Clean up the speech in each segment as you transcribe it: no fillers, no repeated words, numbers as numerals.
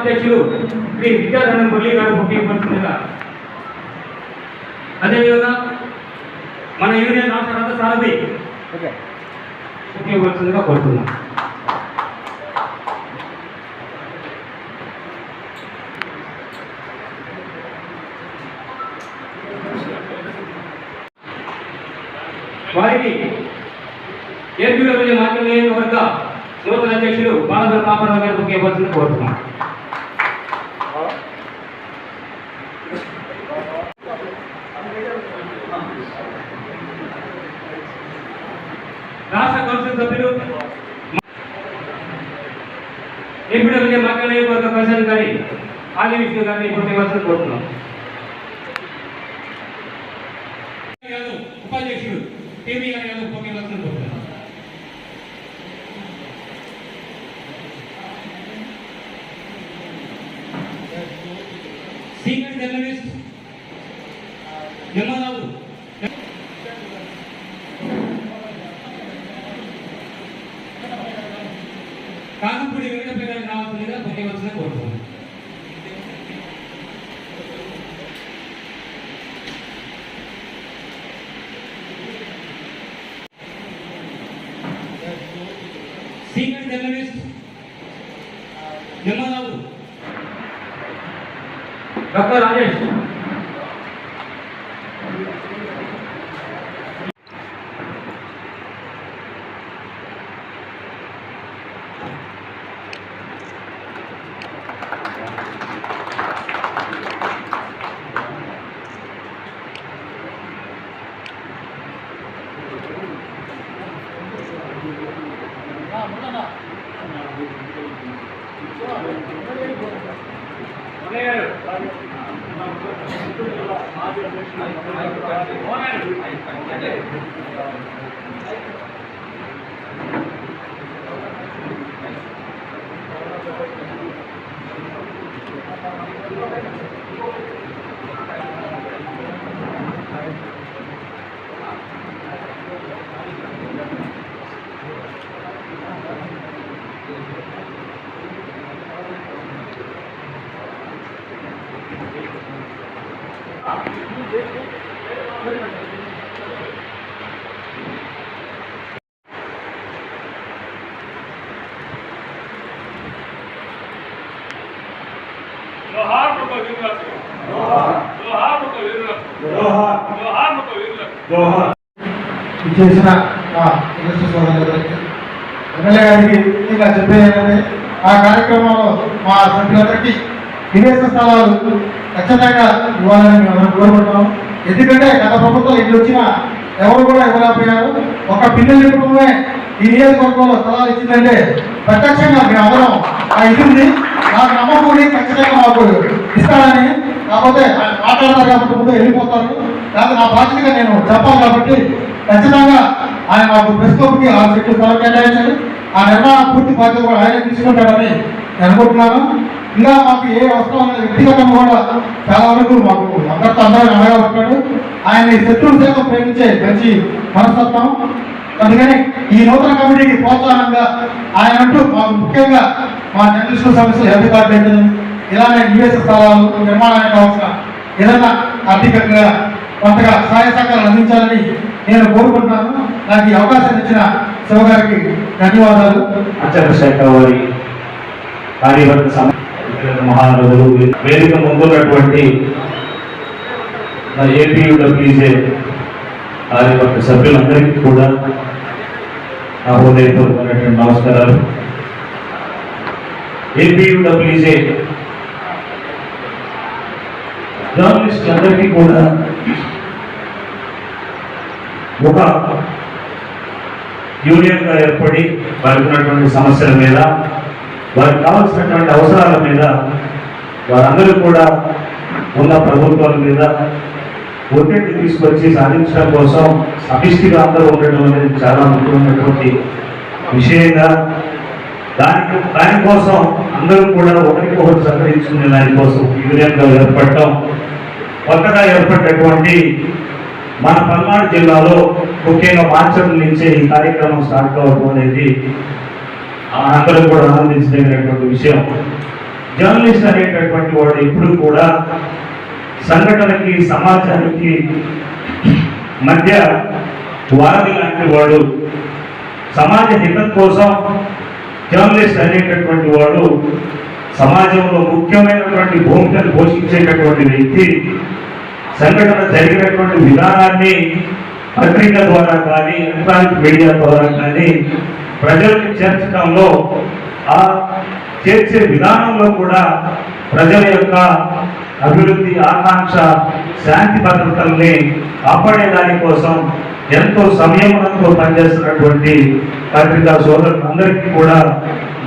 అధ్యక్షులు శ్రీ విద్యాధరణ మురళి గారు ముఖ్యపడుతుండగా, అదేవిధంగా మన యూనియన్ రాష్ట్ర రథ సారథి ముఖ్యపడుతుండగా కోరుతున్నాం. వారికి ఏపీడబ్ల్యూ మార్కెట్ నియోజకవర్గ నూతన అధ్యక్షులు బాలధర పాపరావు గారు ముఖ్యపడుతుందని కోరుతున్నాం. రాష్ట్ర కౌన్సిల్ సభ్యులు ఏపీడబ్ల్యూ మార్కెట్ నియోజకవర్గ ప్రెసిడెంట్ గారి ఆది విష్ణు గారిని ముఖ్యపడుతుందని కోరుతున్నాం. ఉపాధ్యక్షుడు టీవీ గారు ముఖ్యపడుతుందని కోరుతున్నాం. సీనియర్ జర్నలిస్ట్ నిమ్మరావు కాకంపూడి వెంకటప్ప గారిని రావాల్సిందిగా ముఖ్యమంత్రిని కోరుతున్నాను. సీనియర్ జర్నలిస్ట్ నిమ్మరావు డాక్టర్ రాజేష్ చేసిన ఎమ్మెల్యే గారికి ఇంకా చెప్పేది ఆ కార్యక్రమంలో మా సభ్యులందరికీ విదేశ స్థలాలు ఖచ్చితంగా ఇవ్వాలని మేము కోరుకుంటున్నాం. ఎందుకంటే గత ప్రభుత్వం ఇల్లు వచ్చినా ఎవరు కూడా ఇవ్వలేకపోయారు. ఒక పిల్లల కుటుంబమే ఈ నియోజకవర్గంలో స్థలాలు ఇచ్చిందంటే ప్రత్యక్షంగా మేము అందరం ఆ ఇల్లుంది నాకు నమ్మకూడి ఖచ్చితంగా మాకు ఇస్తారని. కాకపోతే మాట్లాడతారు కాబట్టి ముందు వెళ్ళిపోతారు. కాదు నా బాధ్యతగా నేను చెప్పాలి కాబట్టి ఖచ్చితంగా ఆయన మాకు ప్రెస్ క్లబ్కి 6 సెట్లు స్థలం కేటాయించారు. ఆ నిర్మాణ పూర్తి బాధ్యత కూడా ఆయన తీసుకుంటాడని నేను అనుకుంటున్నాను. ఇంకా మాకు ఏ అవసరం అనేది వ్యక్తిగతంగా కూడా చాలా వరకు మాకు అందరితో అందరూ అండగా ఉంటాడు. ఆయన శత్రువులు సైతం ప్రేమించే మంచి మనస్తత్వం. అందుకని ఈ నూతన కమిటీకి ప్రోత్సాహంగా ఆయన అంటూ మాకు ముఖ్యంగా మా జర్నలిస్టుల సమస్యలు హెల్త్ కార్పొరేషన్ ఇలానే నివేశ స్థలాలు నిర్మాణానికి కావాల్సిన ఏదైనా ఆర్థికంగా కొంతగా సహాయ సహకారాలు అందించాలని నేను కోరుకుంటున్నాను. నాకు ఈ అవకాశం ఇచ్చిన శివ గారికి ధన్యవాదాలు. అర్చక శాఖ వారి కార్యవర్గ మహానదులు వేదిక ముందున్నటువంటి ఏపీయూడబ్ల్యూజే కార్యవర్గ సభ్యులందరికీ కూడా నా హృదయపూర్వకమైనటువంటి నమస్కారాలు. ఏపీయూడబ్ల్యూజే జర్నలిస్టులందరికీ కూడా ఒక యూనియన్గా ఏర్పడి వారికి ఉన్నటువంటి సమస్యల మీద, వారికి కావాల్సినటువంటి అవసరాల మీద, వారందరూ కూడా ఉన్న ప్రభుత్వాల మీద ఒత్తిడి తీసుకొచ్చి సాధించడం కోసం సమిష్టిగా అందరూ ఉండడం అనేది చాలా ముఖ్యమైనటువంటి విషయంగా దానికోసం అందరూ కూడా ఒకరికొకరు సహకరించుకునే దానికోసం యూనియన్గా ఏర్పడటం, కొత్తగా ఏర్పడినటువంటి మన పల్నాడు జిల్లాలో ముఖ్యంగా మార్చడం నుంచే ఈ కార్యక్రమం స్టార్ట్ కావడం అనేది అందరూ కూడా ఆనందించదగినటువంటి విషయం. జర్నలిస్ట్ అనేటటువంటి వాడు ఎప్పుడు కూడా సంఘటనకి సమాజానికి మధ్య వారధి లాంటి వాడు. సమాజ హితం కోసం జర్నలిస్ట్ అనేటటువంటి వాడు సమాజంలో ముఖ్యమైనటువంటి భూమికను పోషించేటటువంటి వ్యక్తి. సంఘటన జరిగినటువంటి విధానాన్ని పత్రిక ద్వారా కానీ ఎలక్ట్రానిక్ మీడియా ద్వారా కానీ ప్రజలకు చేర్చడంలో, ఆ చేర్చే విధానంలో కూడా ప్రజల యొక్క అభివృద్ధి, ఆకాంక్ష, శాంతి భద్రతల్ని కాపాడేదాని కోసం ఎంతో సంయమనంతో పనిచేస్తున్నటువంటి పత్రికా సోదరులందరికీ కూడా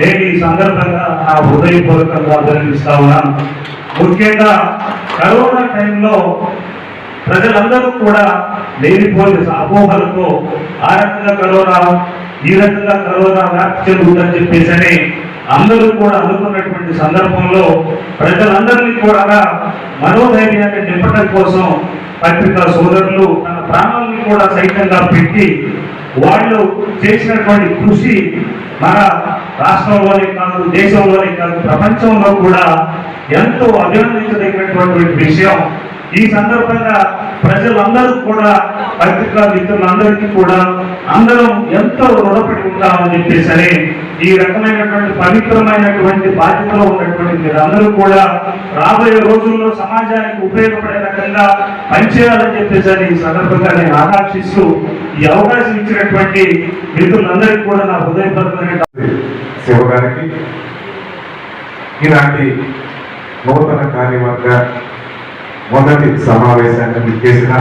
నేను ఈ సందర్భంగా నా హృదయపూర్వకంగా అభినందిస్తా ఉన్నాను. ముఖ్యంగా కరోనా టైంలో ప్రజలందరూ కూడా లేనిపోయిన అపోహలతో ఆ రకంగా కరోనా, ఈ రకంగా కరోనా వ్యాప్తి చెందుతుందని చెప్పేసి అందరూ కూడా అనుకున్నటువంటి సందర్భంలో ప్రజలందరినీ కూడా మనోధైర్యాన్ని నింపడం కోసం పత్రికా సోదరులు తన ప్రాణాలను కూడా సైతంగా పెట్టి వాళ్ళు చేసినటువంటి కృషి మన రాష్ట్రంలోనే కాదు, దేశంలోనే కాదు, ప్రపంచంలో కూడా ఎంతో అభినందించదగినటువంటి విషయం. ఈ సందర్భంగా ప్రజలందరూ కూడా, పత్రికా మిత్రులందరికీ కూడా అందరం ఎంతో రుణపడి ఉంటామని చెప్పేసి ఈ రకమైనటువంటి పవిత్రమైనటువంటి బాధ్యతలో ఉన్నటువంటి మీరందరూ కూడా రాబోయే రోజుల్లో సమాజానికి ఉపయోగపడే రకంగా పనిచేయాలని చెప్పేసి ఈ సందర్భంగా నేను ఆకాంక్షిస్తూ ఈ అవకాశం ఇచ్చినటువంటి మిత్రులందరికీ కూడా నా హృదయపూర్వకమైన శివగారికి ఈనాటి నూతన కార్యవర్గ మొదటి సమావేశాన్ని చేసిన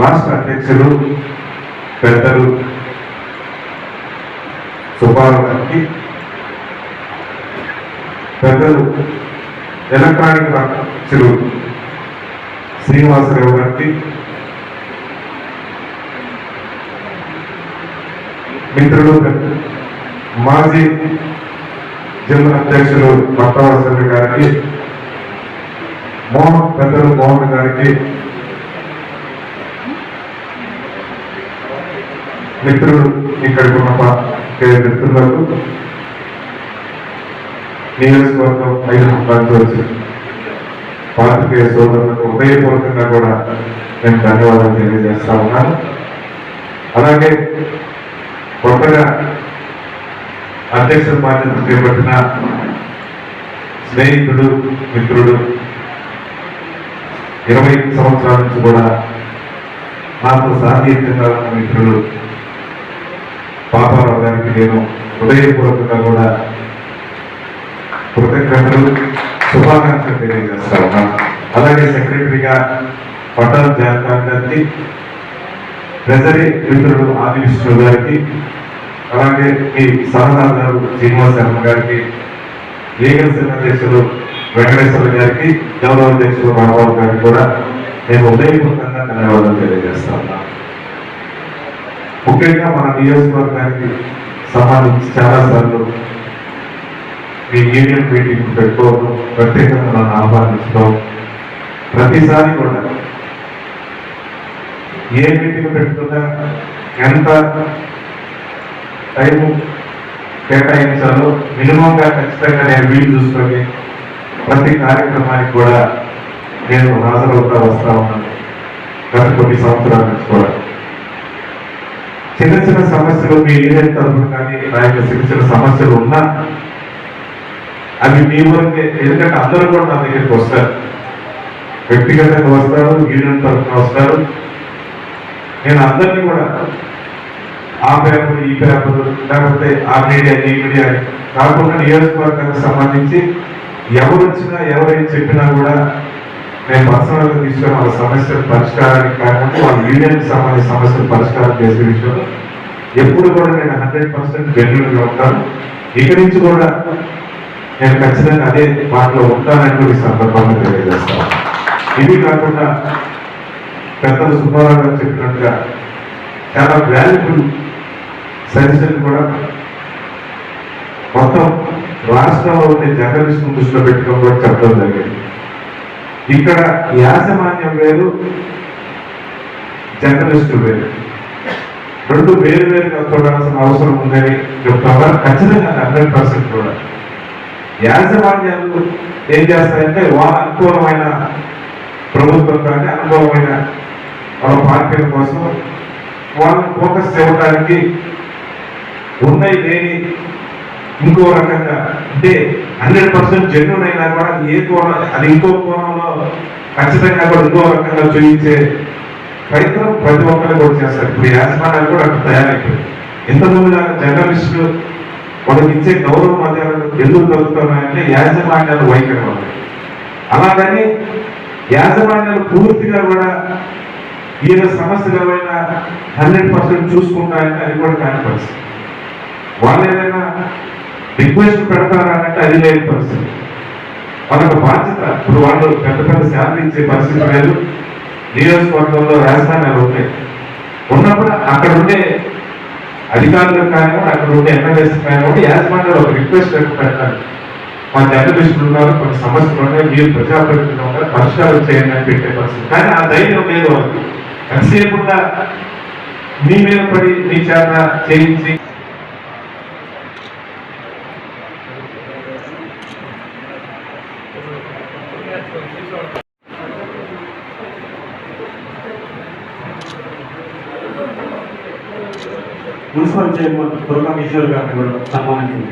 రాష్ట్ర అధ్యక్షులు పెద్దలు సుబ్బారావు గారికి, పెద్దలు ఎలక్ట్రానిక్ అధ్యక్షులు శ్రీనివాసరావు గారికి, మిత్రులు మాజీ జిల్లా అధ్యక్షులు భక్తవత్సల గారికి, పెద్దలు మోహన్ గారికి, మిత్రులు ఇక్కడికి ఉన్న మిత్రులకు, నియోజకవర్గం 5 పంచవచ్చు పాత్రికేయ సోదరులకు హృదయపూర్వకంగా కూడా నేను ధన్యవాదాలు తెలియజేస్తా ఉన్నాను. అలాగే కొత్తగా అధ్యక్ష బాధ్యత చేపట్టిన స్నేహితుడు, మిత్రుడు, 20 సంవత్సరాల నుంచి కూడా నాతో సాన్నిహిత్యంగా ఉన్న మిత్రులు పాపారావు గారికి నేను హృదయపూర్వకంగా కూడా కృతజ్ఞతలు, శుభాకాంక్షలు తెలియజేస్తా ఉన్నాను. అలాగే సెక్రటరీగా పటాల్ జానకాన్ గారికి, ట్రెజరీ మిత్రుడు ఆది విష్ణు గారికి, అలాగే ఈ సలహాదారు శ్రీనివాస శర్మ గారికి, లీగల్ సెల్ అధ్యక్షులు వెంకటేశ్వర గారికి, గౌరవ అధ్యక్షులు రాంబాబు గారికి కూడా నేను హృదయపూర్వకంగా ధన్యవాదాలు తెలియజేస్తా ఉన్నాను. ముఖ్యంగా మన నియోజకవర్గానికి సంబంధించి చాలాసార్లు మీ యూనియన్ మీటింగ్ పెట్టుకోవడం, ప్రత్యేకంగా నన్ను ఆహ్వానించడం, ప్రతిసారి కూడా ఏ మీటింగ్ పెట్టుకున్నా ఎంత టైం కేటాయించాలో మినిమంగా ఖచ్చితంగా నేను వీలు చూసుకొని ప్రతి కార్యక్రమానికి కూడా నేను హాజరవుతా వస్తా ఉన్నాను. గత కొన్ని సంవత్సరాల నుంచి కూడా చిన్న చిన్న సమస్యలు మీ యూనియన్ తరఫున కానీ నా యొక్క చిన్న చిన్న సమస్యలు ఉన్నా అవి మీ వరకే, ఎందుకంటే అందరూ కూడా నా దగ్గరికి వస్తారు, వ్యక్తిగతంగా వస్తారు, యూనియన్ తరఫున వస్తారు. నేను అందరినీ కూడా ఆ పేపర్, ఈ పేపర్, లేకపోతే ఆ మీడియా, ఈ మీడియా కాకుండా నియోజకవర్గానికి సంబంధించి ఎవరు వచ్చినా, ఎవరేం చెప్పినా కూడా నేను పర్సనల్గా తీసుకొని వాళ్ళ సమస్యల పరిష్కారానికి కాకుండా వాళ్ళ యూనియన్కి సంబంధించిన సమస్యలు పరిష్కారం చేసే విషయంలో ఎప్పుడు కూడా నేను 100% జెన్యూన్గా ఉంటాను. ఇక్కడి నుంచి కూడా నేను ఖచ్చితంగా అదే వాటిలో ఉంటానని ఈ సందర్భంగా తెలియజేస్తాను. ఇది కాకుండా పెద్దలు సుబ్బారావు గారు చెప్పినట్టుగా చాలా వాల్యుబుల్ సజెషన్ కూడా మొత్తం రాష్ట్రంలో ఉండే జర్నలిస్టును దృష్టిలో పెట్టుకొని కూడా చెప్పడం జరిగింది. ఇక్కడ యాజమాన్యం వేరు, జర్నలిస్టు వేరు, రెండు వేరు వేరుగా చూడాల్సిన అవసరం ఉందని చెప్తాం. ఖచ్చితంగా 100% కూడా యాజమాన్యాలు ఏం చేస్తాయంటే వాళ్ళ అనుకూలమైన ప్రభుత్వం కానీ అనుకూలమైన వాళ్ళ పార్టీల కోసం వాళ్ళని ఫోకస్ చేయడానికి ఉన్నాయి లేని ఇంకో రకంగా అంటే 100% జెన్యున్ అయినా కూడా ఏ కోణం అది ఇంకో కోణంలో ఖచ్చితంగా కూడా ఇంకో రకంగా చూపించే ప్రయత్నం ప్రతి ఒక్కరు కూడా చేస్తారు. ఇప్పుడు యాజమాన్యాలు కూడా అక్కడ తయారైపోయింది. ఇంతకుముందు జర్నలిస్టులు వాళ్ళకి ఇచ్చే గౌరవ మధ్యాలు ఎందుకు దొరుకుతున్నాయంటే యాజమాన్యాలు వైఖరి వల్ల. అలాగని యాజమాన్యాలు పూర్తిగా కూడా ఈయన సమస్యలైనా 100% చూసుకుంటారంటే అది కూడా కాని పరిస్థితి. వాళ్ళు ఏదైనా రిక్వెస్ట్ పెడతారంటే అది లేని పరిస్థితి. వాళ్ళకి బాధ్యత. ఇప్పుడు వాళ్ళు పెద్ద పెద్ద శాలరీ ఇచ్చే పరిస్థితి లేదు. నియోజకవర్గంలో రాజధానిలు ఉంటాయి. ఉన్నప్పుడు అక్కడ ఉండే అధికారులకు కానివ్వండి, అక్కడ ఉండే ఎమ్మెల్యేస్ కానివ్వండి, యాజమాన్యాలు ఒక రిక్వెస్ట్ పెట్టాలి. మా జర్నలిస్టులు ఉన్నారు, కొన్ని సమస్యలు ఉన్నాయి, మీరు ప్రజాప్రతినిధులు ఉన్నారు, పరిష్కారం చేయండి అని పెట్టే పరిస్థితి. కానీ ఆ ధైర్యం లేదు వాళ్ళకి. ఎంతసేపుగా మీ మీద పడి మీ చేత చేయించి మున్సిపల్ చైర్మన్ దుర్గా కిషోర్ గారిని కూడా సన్మానించింది.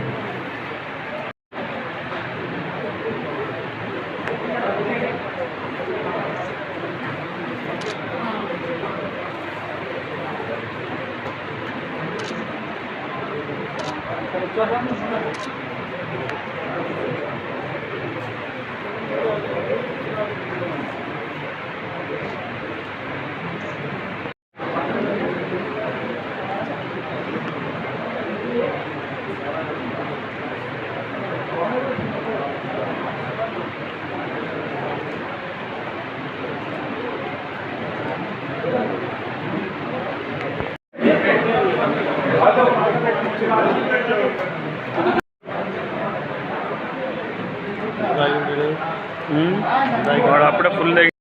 వాడు అప్పుడే ఫుల్